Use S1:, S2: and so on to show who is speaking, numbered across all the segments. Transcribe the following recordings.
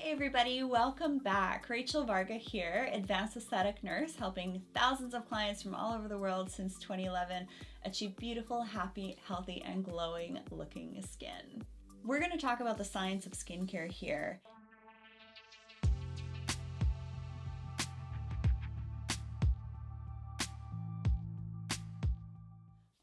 S1: Hey everybody, welcome back. Rachel Varga here, advanced aesthetic nurse, helping thousands of clients from all over the world since 2011 achieve beautiful, happy, healthy, and glowing looking skin. We're going to talk about the science of skincare here.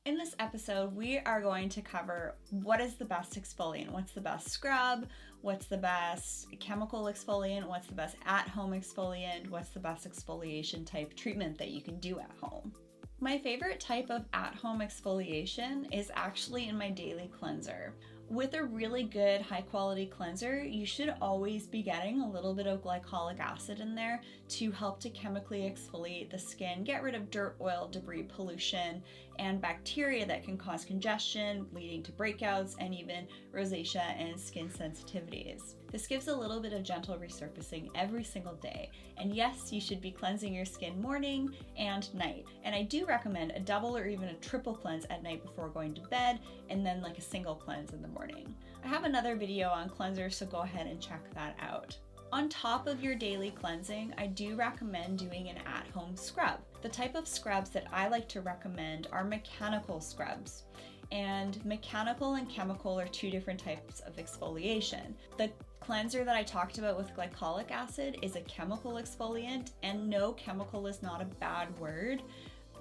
S1: In this episode, we are going to cover what is the best exfoliant, what's the best scrub, what's the best chemical exfoliant, what's the best at-home exfoliant, what's the best exfoliation type treatment that you can do at home. My favorite type of at-home exfoliation is actually in my daily cleanser. With a really good high quality cleanser, you should always be getting a little bit of glycolic acid in there to help to chemically exfoliate the skin, get rid of dirt, oil, debris, pollution, and bacteria that can cause congestion, leading to breakouts and even rosacea and skin sensitivities. This gives a little bit of gentle resurfacing every single day. And yes, you should be cleansing your skin morning and night. And I do recommend a double or even a triple cleanse at night before going to bed, and then like a single cleanse in the morning. I have another video on cleansers, so go ahead and check that out. On top of your daily cleansing, I do recommend doing an at-home scrub. The type of scrubs that I like to recommend are mechanical scrubs. And mechanical and chemical are two different types of exfoliation. The cleanser that I talked about with glycolic acid is a chemical exfoliant, and no, chemical is not a bad word.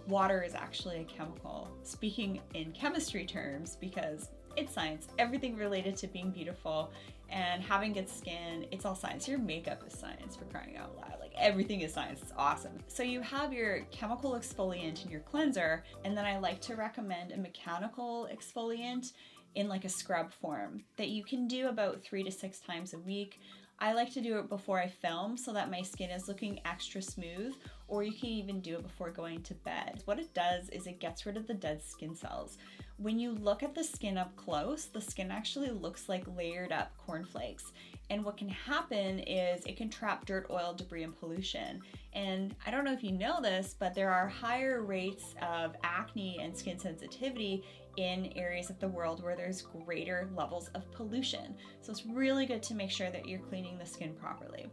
S1: Water is actually a chemical, speaking in chemistry terms, because it's science. Everything related to being beautiful and having good skin, it's all science. Your makeup is science, for crying out loud. Like, everything is science. It's awesome. So you have your chemical exfoliant in your cleanser, and then I like to recommend a mechanical exfoliant in like a scrub form that you can do about 3 to 6 times a week. I like to do it before I film so that my skin is looking extra smooth, or you can even do it before going to bed. What it does is it gets rid of the dead skin cells. When you look at the skin up close, the skin actually looks like layered up cornflakes. And what can happen is it can trap dirt, oil, debris, and pollution. And I don't know if you know this, but there are higher rates of acne and skin sensitivity in areas of the world where there's greater levels of pollution. So it's really good to make sure that you're cleaning the skin properly.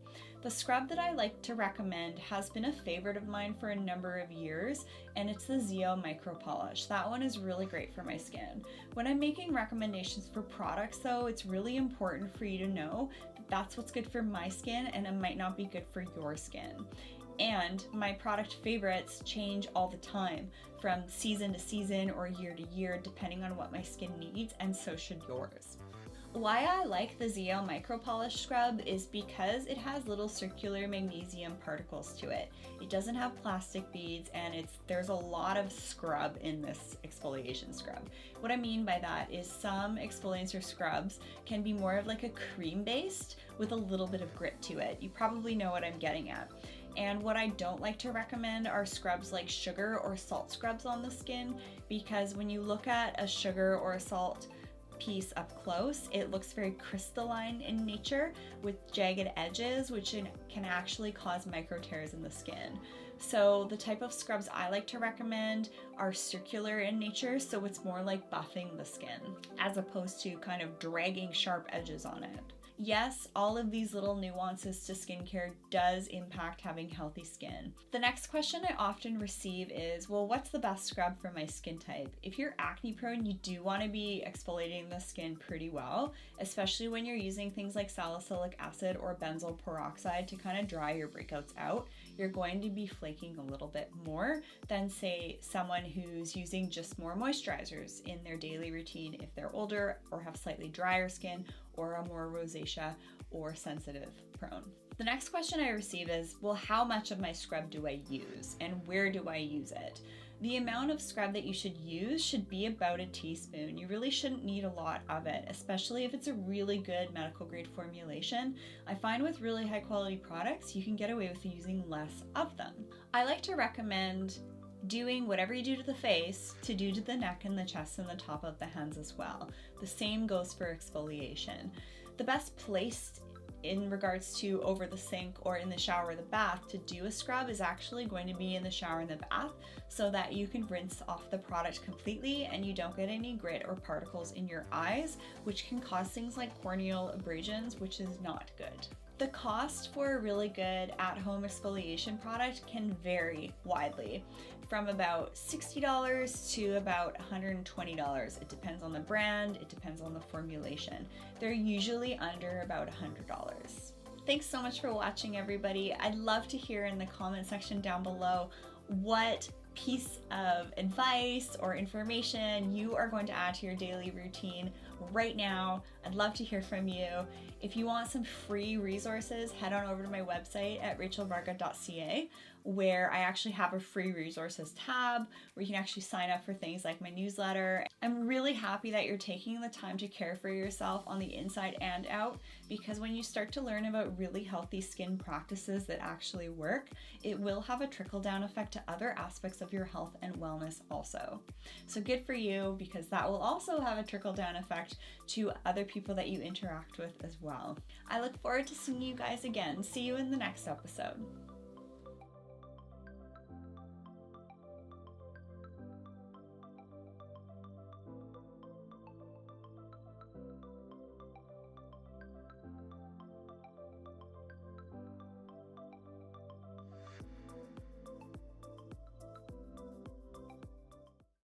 S1: The scrub that I like to recommend has been a favorite of mine for a number of years, and it's the Xeomin Micro Polish. That one is really great for my skin. When I'm making recommendations for products though, it's really important for you to know that that's what's good for my skin and it might not be good for your skin. And my product favorites change all the time, from season to season or year to year, depending on what my skin needs, and so should yours. Why I like the Xeomin Micro Polish Scrub is because it has little circular magnesium particles to it. It doesn't have plastic beads, and there's a lot of scrub in this exfoliation scrub. What I mean by that is some exfoliants or scrubs can be more of like a cream based with a little bit of grit to it. You probably know what I'm getting at. And what I don't like to recommend are scrubs like sugar or salt scrubs on the skin, because when you look at a sugar or a salt piece up close, it looks very crystalline in nature with jagged edges, which can actually cause micro tears in the skin. So the type of scrubs I like to recommend are circular in nature, so it's more like buffing the skin as opposed to kind of dragging sharp edges on it. Yes, all of these little nuances to skincare does impact having healthy skin. The next question I often receive is, well, what's the best scrub for my skin type? If you're acne prone, you do want to be exfoliating the skin pretty well, especially when you're using things like salicylic acid or benzoyl peroxide to kind of dry your breakouts out. You're going to be flaking a little bit more than, say, someone who's using just more moisturizers in their daily routine if they're older or have slightly drier skin or are more rosacea or sensitive prone. The next question I receive is, well, how much of my scrub do I use and where do I use it? The amount of scrub that you should use should be about a teaspoon. You really shouldn't need a lot of it, especially if it's a really good medical grade formulation. I find with really high quality products, you can get away with using less of them. I like to recommend doing whatever you do to the face to do to the neck and the chest and the top of the hands as well. The same goes for exfoliation. The best place in regards to over the sink or in the shower or the bath to do a scrub is actually going to be in the shower and the bath, so that you can rinse off the product completely and you don't get any grit or particles in your eyes, which can cause things like corneal abrasions, which is not good. The cost for a really good at-home exfoliation product can vary widely, from about $60 to about $120. It depends on the brand, it depends on the formulation. They're usually under about $100. Thanks so much for watching, everybody. I'd love to hear in the comment section down below what piece of advice or information you are going to add to your daily routine right now. I'd love to hear from you. If you want some free resources, head on over to my website at rachelvarga.ca, where I actually have a free resources tab where you can actually sign up for things like my newsletter. I'm really happy that you're taking the time to care for yourself on the inside and out, because when you start to learn about really healthy skin practices that actually work, it will have a trickle-down effect to other aspects of your health and wellness also. So good for you, because that will also have a trickle-down effect to other people that you interact with as well. I look forward to seeing you guys again. See you in the next episode.